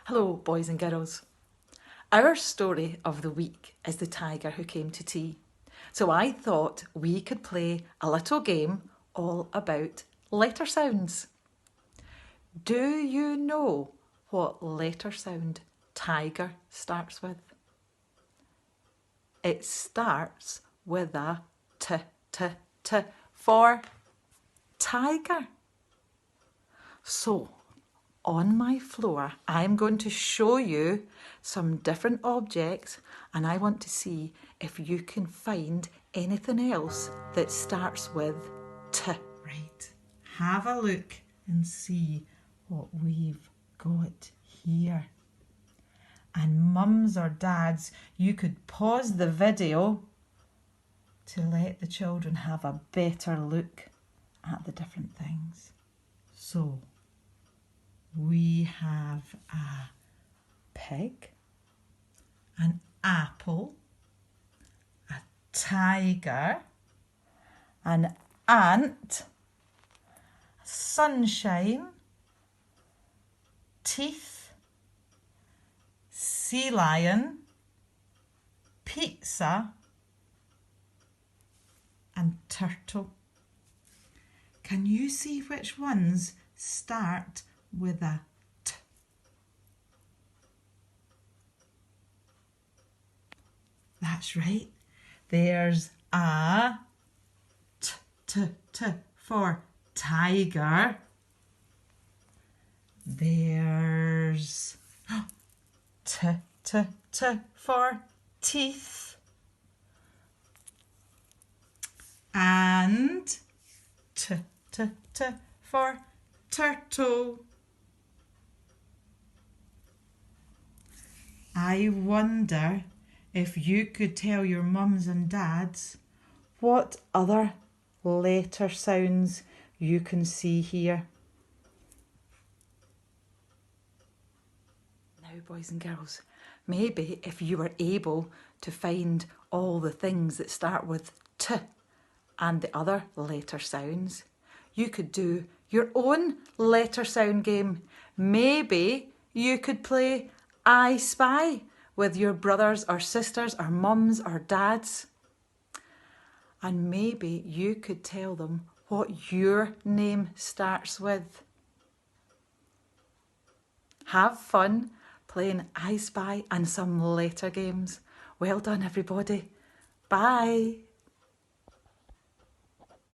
Hello, boys and girls. Our story of the week is the tiger who came to tea. So I thought we could play a little game all about letter sounds. Do you know what letter sound tiger starts with? It starts with a t, t, t for tiger. So, on my floor, I'm going to show you some different objects and I want to see if you can find anything else that starts with T. Right, have a look and see what we've got here. And mums or dads, you could pause the video to let the children have a better look at the different things. So, we have a pig, an apple, a tiger, an ant, sunshine, teeth, sea lion, pizza, and turtle. Can you see which ones start with a T? That's right. There's a T, T, T for tiger. There's T, T, T for teeth. And T, T, T for turtle. I wonder if you could tell your mums and dads what other letter sounds you can see here. Now, boys and girls, maybe if you were able to find all the things that start with T and the other letter sounds, you could do your own letter sound game. Maybe you could play I Spy with your brothers or sisters or mums or dads. And maybe you could tell them what your name starts with. Have fun playing I Spy and some letter games. Well done, everybody. Bye.